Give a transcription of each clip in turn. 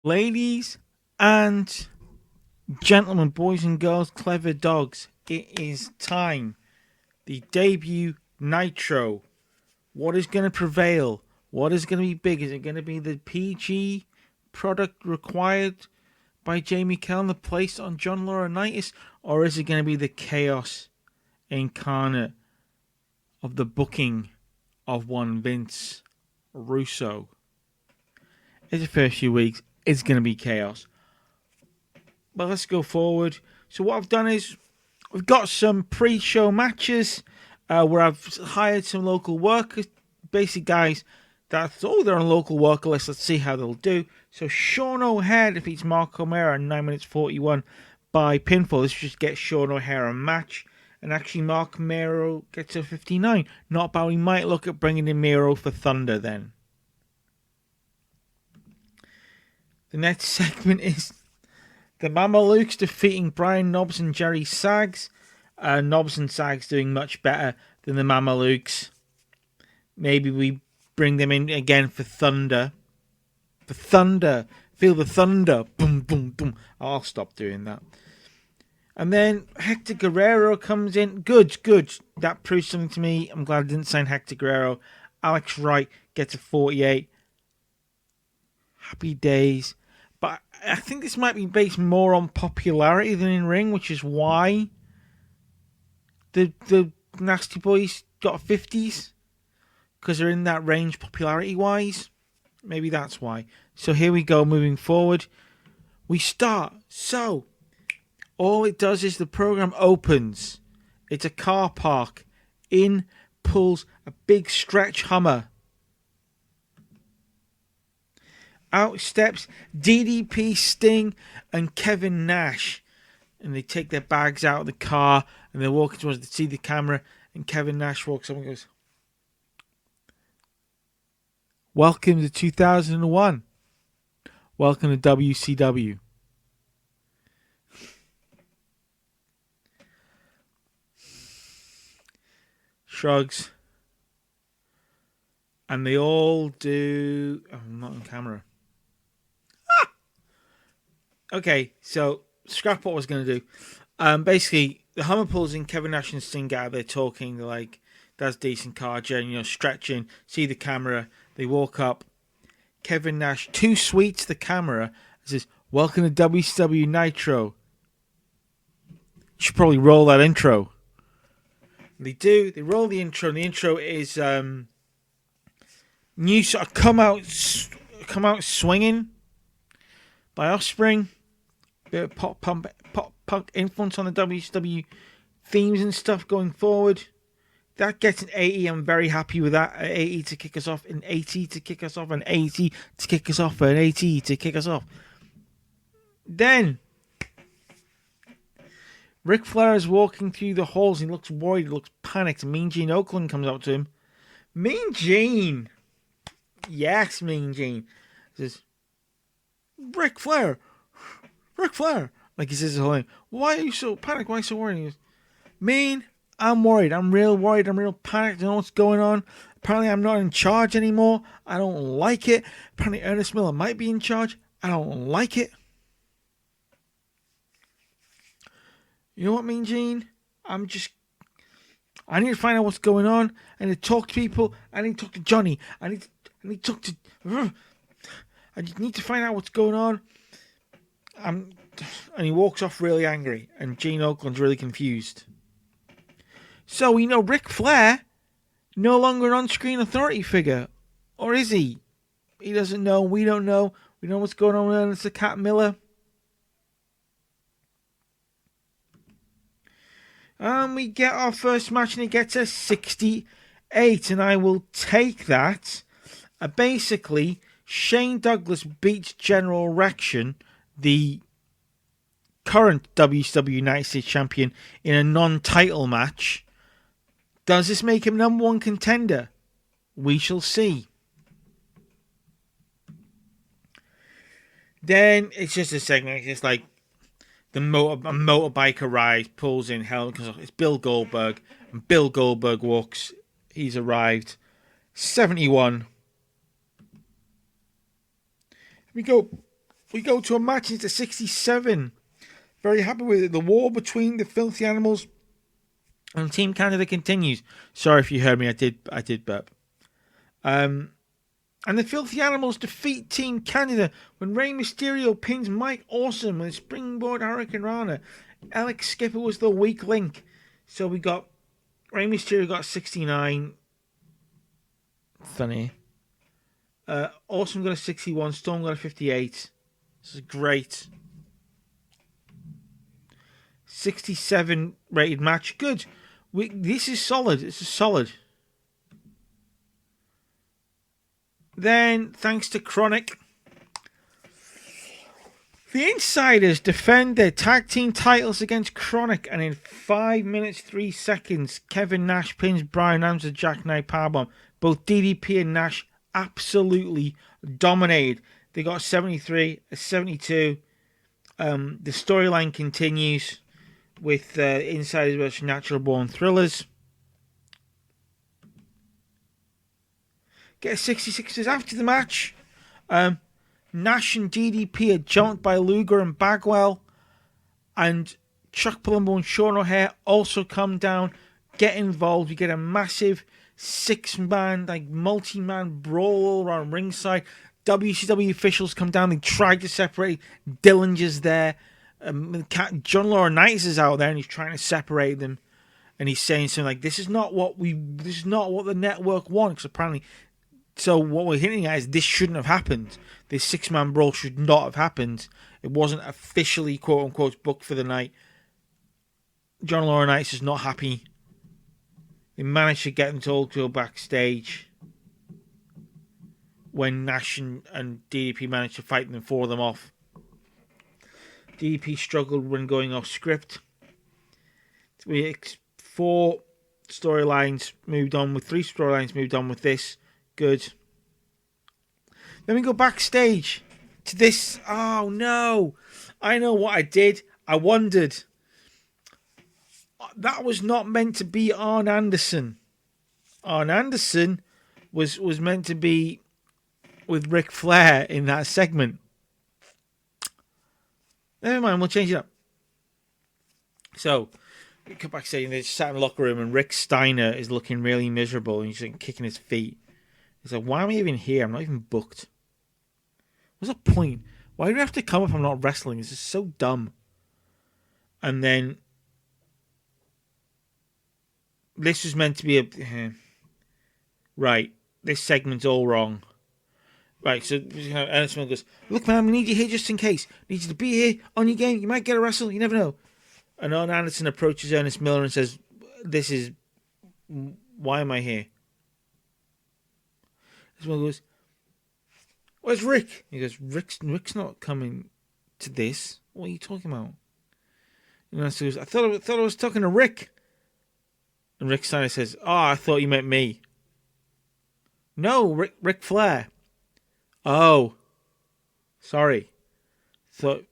Ladies and gentlemen, boys and girls, clever dogs, it is time. The debut Nitro. What is going to prevail? What is going to be big? Is it going to be the PG product required by Jamie Kellner placed on John Laurinaitis? Or is it going to be the chaos incarnate of the booking of one Vince Russo? It's the first few weeks. It's going to be chaos. But let's go forward. So what I've done is we've got some pre-show matches where I've hired some local workers, basic guys that they're on a local worker list. Let's see how they'll do. So Sean O'Haire defeats Mark O'Mara in 9 minutes 41 by pinfall. This just gets Sean O'Haire a match. And actually Mark Miro gets a 59. Not bad. We might look at bringing in Miro for Thunder then. The next segment is the Mamalukes defeating Brian Knobbs and Jerry Sags. Knobbs and Sags doing much better than the Mamalukes. Maybe we bring them in again for Thunder. For Thunder. Feel the thunder. Boom, boom, boom. I'll stop doing that. And then Hector Guerrero comes in. Good. That proves something to me. I'm glad I didn't sign Hector Guerrero. Alex Wright gets a 48. Happy days. But I think this might be based more on popularity than in ring, which is why the Nasty Boys got 50s. Because they're in that range popularity-wise. Maybe that's why. So here we go, moving forward. We start. So, all it does is the program opens. It's a car park. In pulls a big stretch Hummer. Out steps DDP, Sting, and Kevin Nash. And they take their bags out of the car and they're walking towards to see the camera. And Kevin Nash walks up and goes, "Welcome to 2001. Welcome to WCW." Shrugs. And they all do... Oh, I'm not on camera. Okay, so scrap what I was going to do. Basically, the Hummer pulls in, Kevin Nash and Sting out. They're talking. They're like, "That's decent car, Jen." Stretching. See the camera. They walk up. Kevin Nash, too sweet to the camera, says, "Welcome to WCW Nitro." You should probably roll that intro. And they do. They roll the intro. And the intro is new sort of come out swinging by Offspring. Bit of pop punk influence on the WCW themes and stuff going forward. That gets an 80. I'm very happy with that. An 80 to kick us off, an 80 to kick us off, an 80 to kick us off, an 80 to kick us off. Then Ric Flair is walking through the halls. He looks worried. He looks panicked. Mean Gene Okerlund comes up to him. Mean Gene. Yes, Mean Gene. Says, Ric Flair. Like he says the whole thing. "Why are you so panicked? Why are you so worried?" He goes, "Mean, I'm worried. I'm real worried. I'm real panicked. I don't know what's going on. Apparently I'm not in charge anymore. I don't like it. Apparently Ernest Miller might be in charge. I don't like it." You know what, Mean Gene? I need to find out what's going on. I need to talk to people. I need to talk to Johnny. I need to talk to... I need to find out what's going on. And he walks off really angry. And Gene Okerlund's really confused. So we know Ric Flair, no longer an on-screen authority figure. Or is he? He doesn't know. We don't know. We know what's going on with Ernest the Cat Miller. And we get our first match and it gets a 68. And I will take that. Basically, Shane Douglas beats General Erection, the current WCW United States Champion, in a non-title match. Does this make him number one contender? We shall see. Then it's just a segment. It's like a motorbike arrives, pulls in hell because it's Bill Goldberg. And Bill Goldberg walks. He's arrived. 71. We go to a match into 67. Very happy with it. The war between the Filthy Animals and Team Canada continues. Sorry if you heard me. I did burp. And the Filthy Animals defeat Team Canada when Rey Mysterio pins Mike Awesome with a springboard Hurricane Rana. Alex Skipper was the weak link. So we got Rey Mysterio got 69. Funny. Awesome got a 61. Storm got a 58. This is great. 67 rated match. Good. This is solid. This is solid. Then, thanks to Chronic, the Insiders defend their tag team titles against Chronic, and in 5 minutes 3 seconds, Kevin Nash pins Brian Adams with a jackknife powerbomb. Both DDP and Nash absolutely dominated. They got 73, a 72. The storyline continues with Insiders versus Natural Born Thrillers. Get a 66 after the match. Nash and DDP are jumped by Luger and Bagwell. And Chuck Palumbo and Sean O'Haire also come down, get involved. You get a massive 6-man, multi-man brawl all around ringside. WCW officials come down. They try to separate. Dillinger's there. John Laurinaitis is out there and he's trying to separate them. And he's saying something like, this is not what the network wants. Apparently. So what we're hinting at is this shouldn't have happened. This 6-man brawl should not have happened. It wasn't officially, quote-unquote, booked for the night. John Laurinaitis is not happy. They managed to get them to all go backstage when Nash and DDP managed to fight them, 4 of them off. DDP struggled when going off script. 4 storylines moved on with 3 storylines moved on with this. Good. Then we go backstage to this. Oh no! I know what I did. I wondered. That was not meant to be Arn Anderson. Arn Anderson was meant to be with Ric Flair in that segment. Never mind, we'll change it up. So, we come backstage and they just sat in the locker room and Rick Steiner is looking really miserable and he's kicking his feet. He's like, why am I even here? I'm not even booked. What's the point? Why do I have to come if I'm not wrestling? This is so dumb. And then this was meant to be a... right, this segment's all wrong. Right, so Ernest Miller goes, look man, we need you here just in case. We need you to be here on your game. You might get a wrestle, you never know. And Arn Anderson approaches Ernest Miller and says, why am I here? Ernest Miller goes, where's Rick? He goes, Rick's not coming to this. What are you talking about? And Ernest goes, I thought I was talking to Rick. And Rick Steiner says, oh, I thought you meant me. No, Ric Flair. Oh, sorry. Thought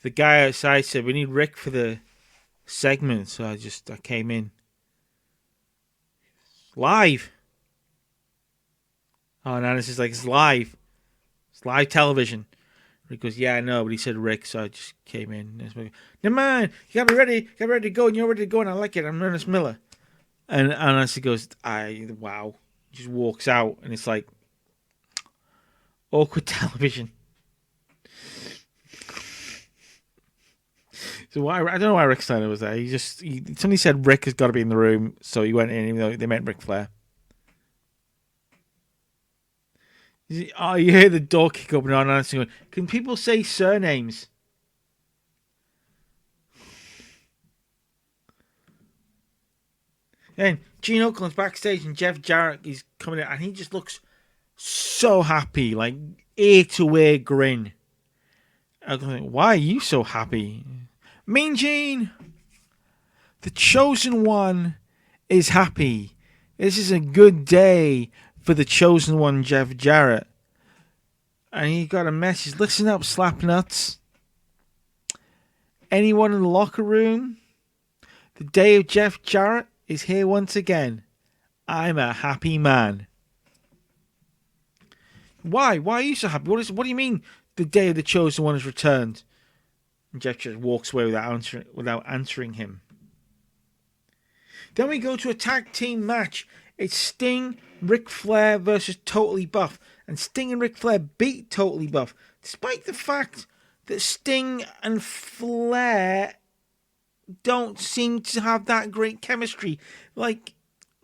the guy outside said we need Rick for the segment, so I came in. Live. Oh, and Anderson's is like, it's live. It's live television. Rick goes, yeah, I know, but he said Rick, so I just came in. Never mind, you gotta be ready. You gotta be ready to go, and you're ready to go, and I like it. I'm Ernest Miller. And Anderson goes, wow. He just walks out, and it's like, awkward television. So I don't know why Rick Steiner was there. Somebody said Rick has got to be in the room, so he went in, even though they meant Ric Flair. Oh, you hear the door kick open and Anderson going, can people say surnames? Then Gene Okerlund's backstage and Jeff Jarrett is coming in and he just looks so happy, like ear to ear grin. I'm like, why are you so happy? Mean Gene, the chosen one is happy. This is a good day for the chosen one, Jeff Jarrett. And he got a message. Listen up, slapnuts. Anyone in the locker room? The day of Jeff Jarrett is here once again. I'm a happy man. Why? Why are you so happy? What do you mean the day of the chosen one has returned? And Jeff just walks away without answering him. Then we go to a tag team match. It's Sting, Ric Flair versus Totally Buff. And Sting and Ric Flair beat Totally Buff, despite the fact that Sting and Flair don't seem to have that great chemistry. Like,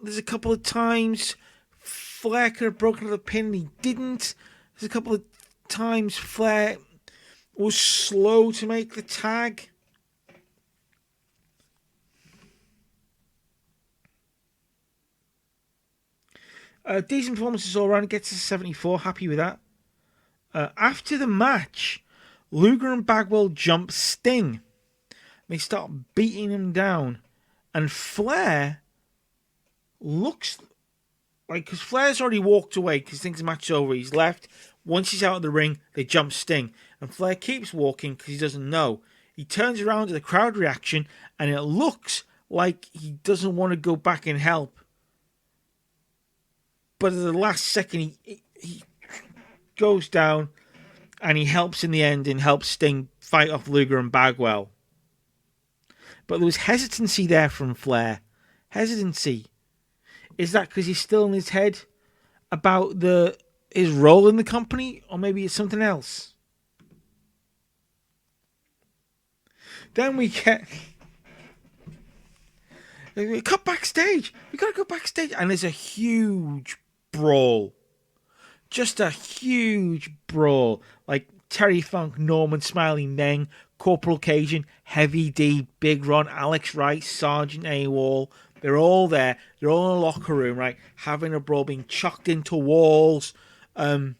there's a couple of times Flair could have broken the pin and he didn't. There's a couple of times Flair was slow to make the tag. Decent performances all around. It gets to 74. Happy with that. After the match, Luger and Bagwell jump Sting. They start beating him down. And Flair looks like, because Flair's already walked away because he thinks the match is over. He's left. Once he's out of the ring, they jump Sting. And Flair keeps walking because he doesn't know. He turns around to the crowd reaction and it looks like he doesn't want to go back and help. But at the last second, he goes down and he helps in the end and helps Sting fight off Luger and Bagwell. But there was hesitancy there from Flair. Hesitancy. Is that because he's still in his head about his role in the company? Or maybe it's something else? Then we cut backstage. We got to go backstage. And there's a huge brawl. Just a huge brawl. Like Terry Funk, Norman Smiley, Meng, Corporal Cajun, Heavy D, Big Ron, Alex Wright, Sergeant AWOL. They're all there. They're all in a locker room, right? Having a brawl, being chucked into walls. There's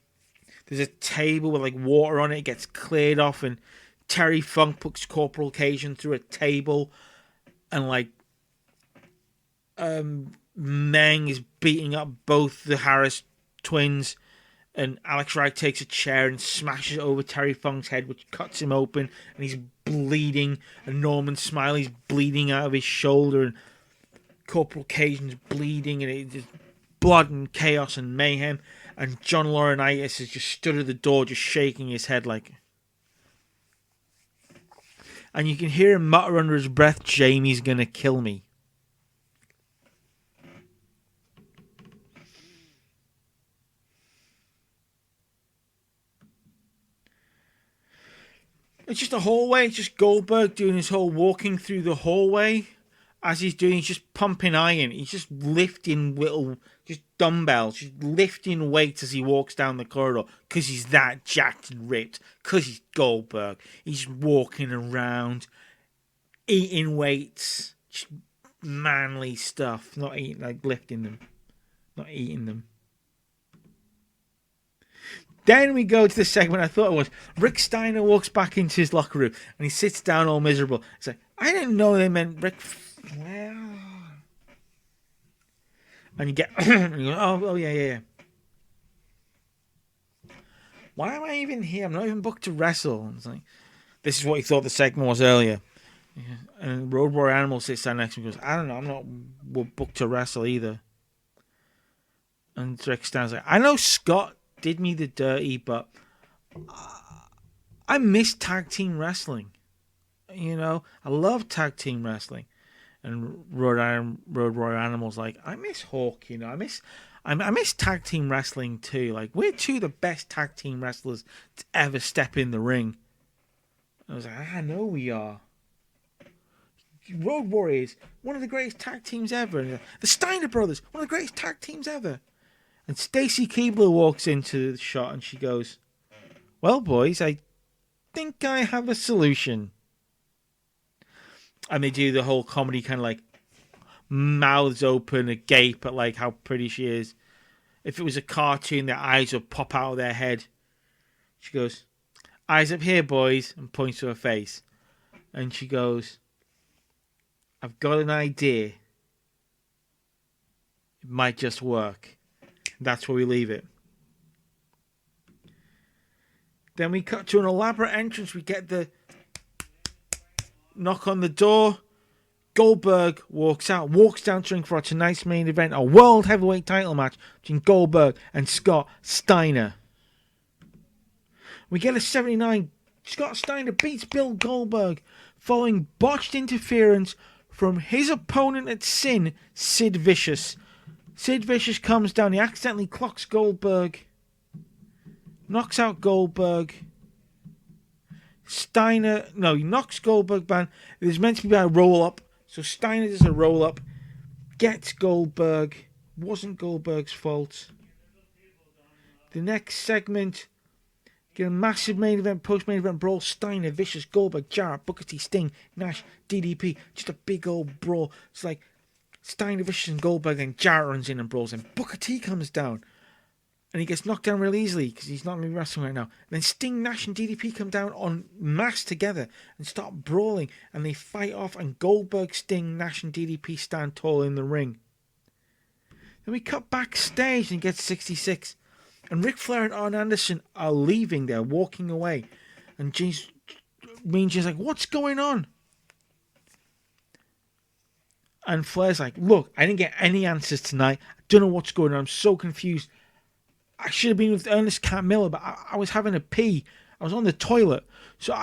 a table with like water on it. It gets cleared off and Terry Funk puts Corporal Cajun through a table. And like Meng is beating up both the Harris twins, and Alex Wright takes a chair and smashes it over Terry Funk's head, which cuts him open, and he's bleeding, and Norman Smiley's bleeding out of his shoulder, and Corporal Cajun's bleeding, and it's just blood and chaos and mayhem, and John Laurinaitis has just stood at the door just shaking his head like... And you can hear him mutter under his breath, "Jamie's gonna kill me." It's just a hallway. It's just Goldberg doing his whole walking through the hallway. As he's doing, he's just pumping iron. He's just lifting little, just dumbbells, just lifting weights as he walks down the corridor. Because he's that jacked and ripped. Because he's Goldberg. He's walking around, eating weights. Just manly stuff. Not eating, like lifting them. Not eating them. Then we go to the segment I thought it was. Rick Steiner walks back into his locker room and he sits down all miserable. He's like, I didn't know they meant Rick Flair. And you get, and you go, oh yeah. Why am I even here? I'm not even booked to wrestle. And it's like, this is what he thought the segment was earlier. And Road Warrior Animal sits down next to me and goes, I don't know, I'm not booked to wrestle either. And Rick Steiner's like, I know Scott did me the dirty, but I miss tag team wrestling. You know, I love tag team wrestling. And Road Warrior Animal's like, I miss Hawk. You know, I miss tag team wrestling too. Like, we're two of the best tag team wrestlers to ever step in the ring. I was like, I know we are. Road Warriors, one of the greatest tag teams ever. And the Steiner brothers, one of the greatest tag teams ever. And Stacy Keibler walks into the shot and she goes, well, boys, I think I have a solution. And they do the whole comedy kind of like mouths open, agape at like how pretty she is. If it was a cartoon, their eyes would pop out of their head. She goes, eyes up here, boys, and points to her face. And she goes, I've got an idea. It might just work. That's where we leave it. Then we cut to an elaborate entrance. We get the knock on the door. Goldberg walks down to ring for tonight's main event, a World Heavyweight title match between Goldberg and Scott Steiner. We get a 79. Scott Steiner beats Bill Goldberg following botched interference from his opponent at Sin, Sid Vicious. Sid Vicious comes down, he accidentally clocks Goldberg, knocks out Goldberg. He knocks Goldberg down. It was meant to be a roll-up, so Steiner does a roll-up, gets Goldberg. Wasn't Goldberg's fault. The next segment, get a massive main event, post-main event brawl. Steiner, Vicious, Goldberg, Jarrett, Booker T, Sting, Nash, DDP. Just a big old brawl. It's like Steiner, Vicious, and Goldberg, and Jarrett runs in and brawls. And Booker T comes down. And he gets knocked down real easily because he's not really wrestling right now. And then Sting, Nash, and DDP come down en masse together and start brawling. And they fight off. And Goldberg, Sting, Nash, and DDP stand tall in the ring. Then we cut backstage and get 66. And Ric Flair and Arn Anderson are leaving. They're walking away. And Mean Gene's like, what's going on? And Flair's like, look, I didn't get any answers tonight. I don't know what's going on. I'm so confused. I should have been with Ernest Cat Miller, but I was having a pee. I was on the toilet. So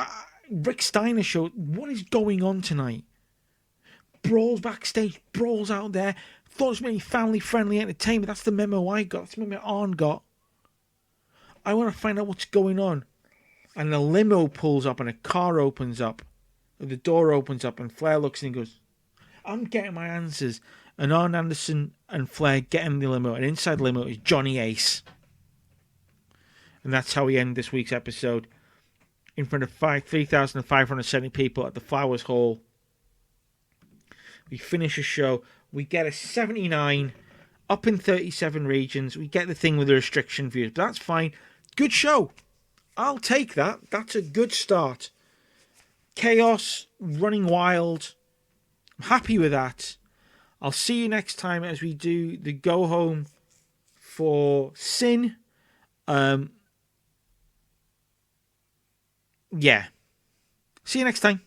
Rick Steiner showed, what is going on tonight? Brawls backstage, brawls out there. Thought it was maybe family-friendly entertainment. That's the memo I got. That's the memo Arn got. I want to find out what's going on. And the limo pulls up and a car opens up. The door opens up and Flair looks in and goes, I'm getting my answers. And Arn Anderson and Flair get in the limo. And inside the limo is Johnny Ace. And that's how we end this week's episode. In front of 3,570 people at the Flowers Hall. We finish a show. We get a 79 up in 37 regions. We get the thing with the restriction views. But that's fine. Good show. I'll take that. That's a good start. Chaos, running wild. I'm happy with that. I'll see you next time as we do the go home for Sin. Yeah. See you next time.